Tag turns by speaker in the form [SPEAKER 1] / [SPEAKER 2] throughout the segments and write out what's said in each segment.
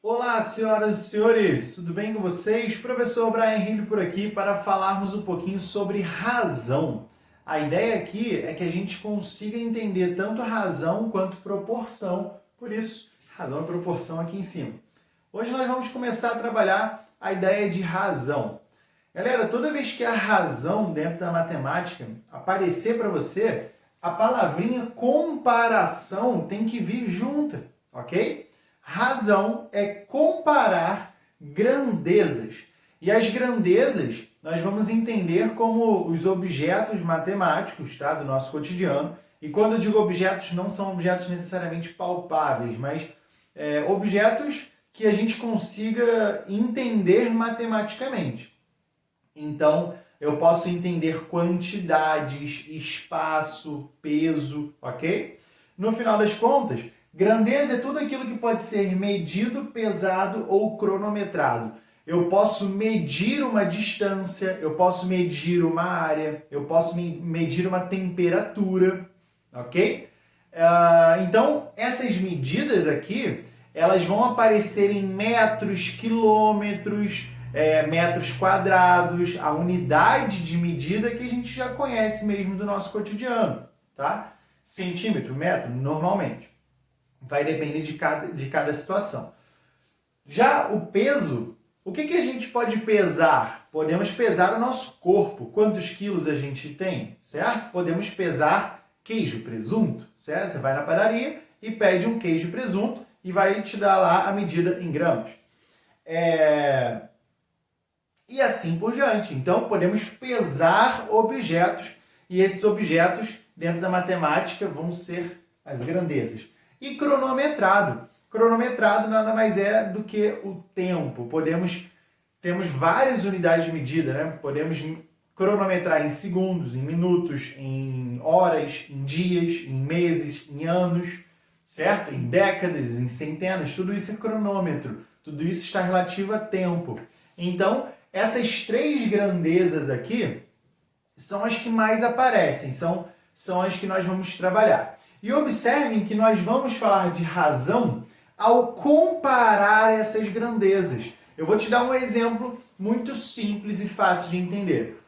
[SPEAKER 1] Olá, senhoras e senhores, tudo bem com vocês? Professor Brian Rilho por aqui para falarmos um pouquinho sobre razão. A ideia aqui é que a gente consiga entender tanto a razão quanto proporção, por isso, razão e proporção aqui em cima. Hoje nós vamos começar a trabalhar a ideia de razão. Galera, toda vez que a razão dentro da matemática aparecer para você, a palavrinha comparação tem que vir junta, ok? Razão é comparar grandezas. E as grandezas nós vamos entender como os objetos matemáticos, tá, do nosso cotidiano. E quando eu digo objetos, não são objetos necessariamente palpáveis, mas objetos que a gente consiga entender matematicamente. Então, eu posso entender quantidades, espaço, peso, ok? No final das contas, grandeza é tudo aquilo que pode ser medido, pesado ou cronometrado. Eu posso medir uma distância, eu posso medir uma área, eu posso medir uma temperatura, ok? Então, essas medidas aqui, elas vão aparecer em metros, quilômetros, metros quadrados, a unidade de medida que a gente já conhece mesmo do nosso cotidiano, tá? Centímetro, metro, normalmente. Vai depender de cada situação. Já o peso, o que a gente pode pesar? Podemos pesar o nosso corpo. Quantos quilos a gente tem, certo? Podemos pesar queijo, presunto, certo? Você vai na padaria e pede um queijo presunto e vai te dar lá a medida em gramas. E assim por diante. Então, podemos pesar objetos e esses objetos, dentro da matemática, vão ser as grandezas. E cronometrado. Cronometrado nada mais é do que o tempo. Temos várias unidades de medida, né? Podemos cronometrar em segundos, em minutos, em horas, em dias, em meses, em anos, certo? Em décadas, em centenas, tudo isso é cronômetro. Tudo isso está relativo a tempo. Então, essas três grandezas aqui são as que mais aparecem, são as que nós vamos trabalhar. E observem que nós vamos falar de razão ao comparar essas grandezas. Eu vou te dar um exemplo muito simples e fácil de entender.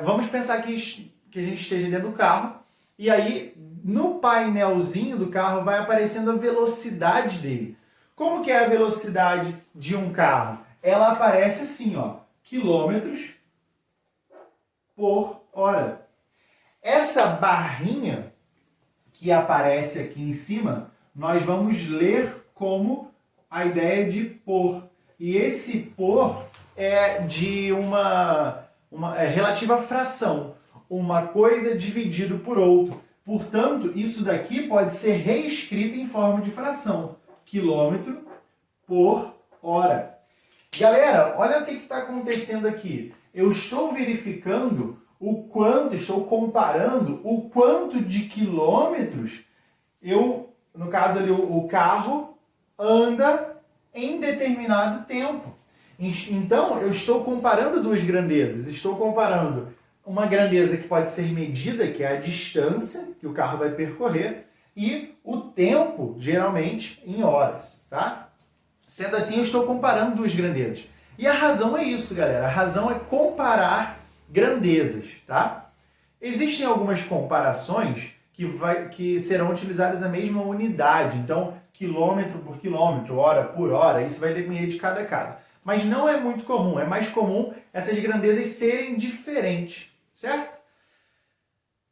[SPEAKER 1] Vamos pensar que a gente esteja dentro do carro e aí no painelzinho do carro vai aparecendo a velocidade dele. Como que é a velocidade de um carro? Ela aparece assim, ó, quilômetros por hora. Essa barrinha que aparece aqui em cima, nós vamos ler como a ideia de por. E esse por é de uma relativa à fração. Uma coisa dividido por outra. Portanto, isso daqui pode ser reescrito em forma de fração. Quilômetro por hora. Galera, olha o que está acontecendo aqui. Eu estou verificando estou comparando o quanto de quilômetros no caso ali, o carro anda em determinado tempo. Então, eu estou comparando duas grandezas. Estou comparando uma grandeza que pode ser medida, que é a distância que o carro vai percorrer, e o tempo, geralmente, em horas, tá? Sendo assim, eu estou comparando duas grandezas. E a razão é isso, galera. A razão é comparar grandezas, tá? Existem algumas comparações que serão utilizadas a mesma unidade. Então, quilômetro por quilômetro, hora por hora, isso vai depender de cada caso. Mas não é muito comum. É mais comum essas grandezas serem diferentes, certo?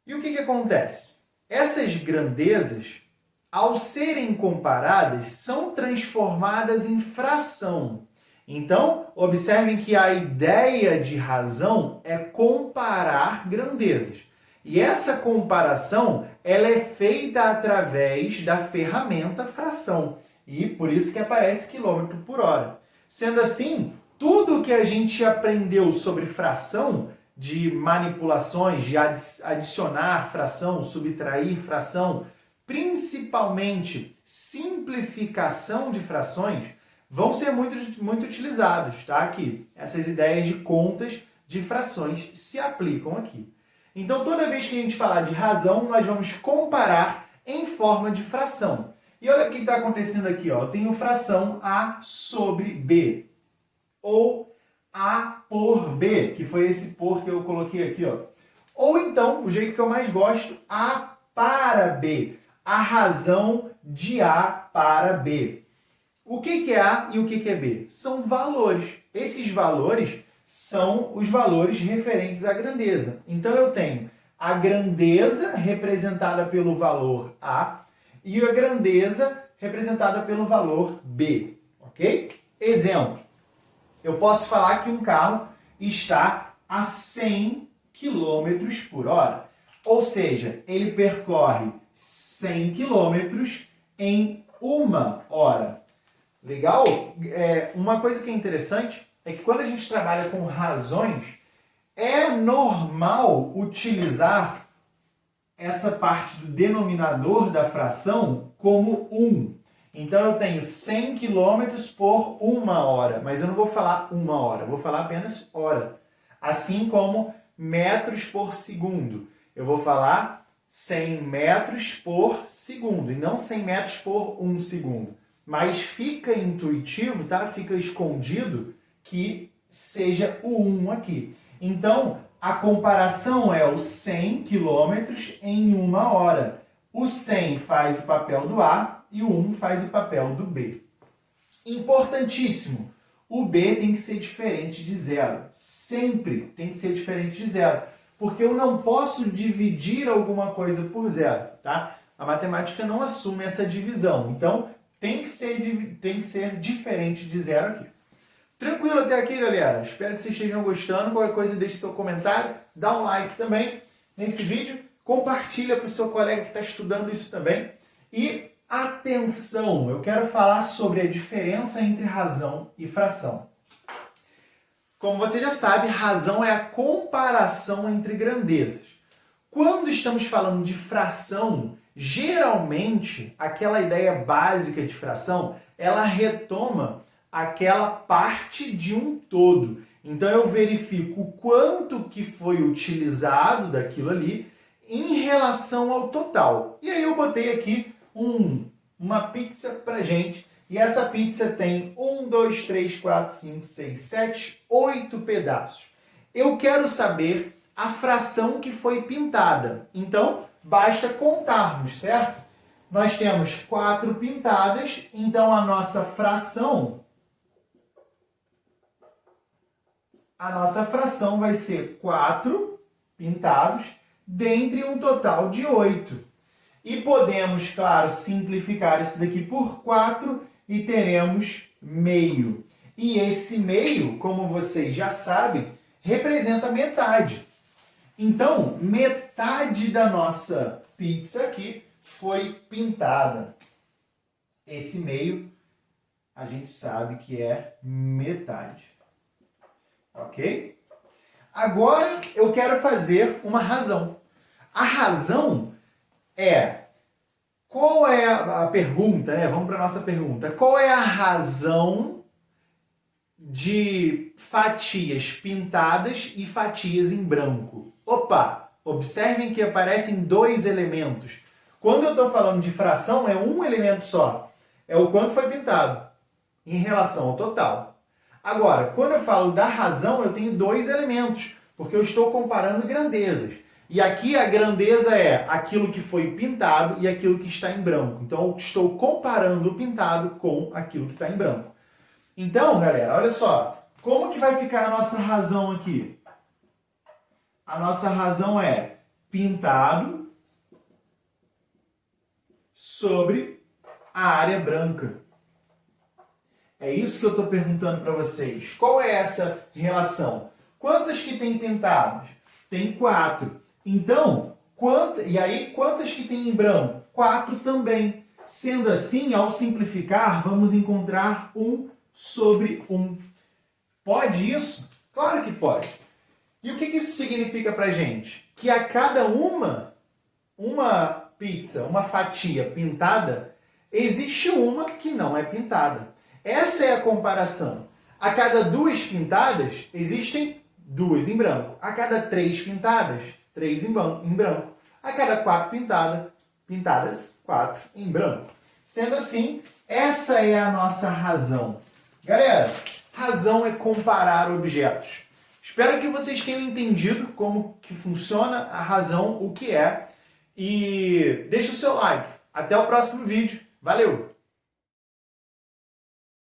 [SPEAKER 1] E o que acontece? Essas grandezas, ao serem comparadas, são transformadas em fração. Então, observem que a ideia de razão é comparar grandezas. E essa comparação, ela é feita através da ferramenta fração. E por isso que aparece quilômetro por hora. Sendo assim, tudo que a gente aprendeu sobre fração, de manipulações, de adicionar fração, subtrair fração, principalmente simplificação de frações, vão ser muito utilizados, tá? Aqui, essas ideias de contas de frações se aplicam aqui. Então, toda vez que a gente falar de razão, nós vamos comparar em forma de fração. E olha o que está acontecendo aqui, ó. Eu tenho fração A sobre B. Ou A por B, que foi esse por que eu coloquei aqui, ó. Ou então, o jeito que eu mais gosto, A para B. A razão de A para B. O que é A e o que é B? São valores. Esses valores são os valores referentes à grandeza. Então, eu tenho a grandeza representada pelo valor A e a grandeza representada pelo valor B. Ok? Exemplo. Eu posso falar que um carro está a 100 km por hora. Ou seja, ele percorre 100 km em 1 hora. Legal? Uma coisa que é interessante é que quando a gente trabalha com razões, é normal utilizar essa parte do denominador da fração como 1. Então, eu tenho 100 km por 1 hora, mas eu não vou falar 1 hora, vou falar apenas hora. Assim como metros por segundo. Eu vou falar 100 metros por segundo, e não 100 metros por 1 segundo. Mas fica intuitivo, tá? Fica escondido que seja o 1 aqui. Então, a comparação é os 100 km em 1 hora. O 100 faz o papel do A e o 1 faz o papel do B. Importantíssimo, o B tem que ser diferente de zero. Sempre tem que ser diferente de zero. Porque eu não posso dividir alguma coisa por zero, tá? A matemática não assume essa divisão. Então, tem que ser diferente de zero aqui. Tranquilo até aqui, galera? Espero que vocês estejam gostando. Qualquer coisa, deixe seu comentário. Dá um like também nesse vídeo. Compartilha para o seu colega que está estudando isso também. E atenção, eu quero falar sobre a diferença entre razão e fração. Como você já sabe, razão é a comparação entre grandezas. Quando estamos falando de fração, geralmente, aquela ideia básica de fração, ela retoma aquela parte de um todo. Então, eu verifico o quanto que foi utilizado daquilo ali em relação ao total. E aí eu botei aqui uma pizza pra gente. E essa pizza tem 1, 2, 3, 4, 5, 6, 7, 8 pedaços. Eu quero saber a fração que foi pintada. Então, basta contarmos, certo? Nós temos 4 pintadas, então a nossa fração vai ser 4 pintados dentre um total de 8. E podemos, claro, simplificar isso daqui por 4 e teremos meio. E esse meio, como vocês já sabem, representa metade. Então, metade da nossa pizza aqui foi pintada. Esse meio, a gente sabe que é metade. Ok? Agora, eu quero fazer uma razão. A razão é... Qual é a pergunta, né? Vamos para a nossa pergunta. Qual é a razão de fatias pintadas e fatias em branco? Opa! Observem que aparecem 2 elementos. Quando eu estou falando de fração, é um elemento só. É o quanto foi pintado em relação ao total. Agora, quando eu falo da razão, eu tenho 2 elementos, porque eu estou comparando grandezas. E aqui a grandeza é aquilo que foi pintado e aquilo que está em branco. Então, eu estou comparando o pintado com aquilo que está em branco. Então, galera, olha só. Como que vai ficar a nossa razão aqui? A nossa razão é pintado sobre a área branca. É isso que eu estou perguntando para vocês. Qual é essa relação? Quantas que tem pintados? Tem 4. Então, quantas que tem em branco? 4 também. Sendo assim, ao simplificar, vamos encontrar 1 sobre 1. Pode isso? Claro que pode. E o que isso significa para a gente? Que a cada uma pizza, uma fatia pintada, existe uma que não é pintada. Essa é a comparação. A cada 2 pintadas, existem 2 em branco. A cada 3 pintadas, 3 em branco. A cada 4 pintadas, 4 em branco. Sendo assim, essa é a nossa razão. Galera, razão é comparar objetos. Espero que vocês tenham entendido como que funciona a razão, o que é. E deixa o seu like. Até o próximo vídeo. Valeu!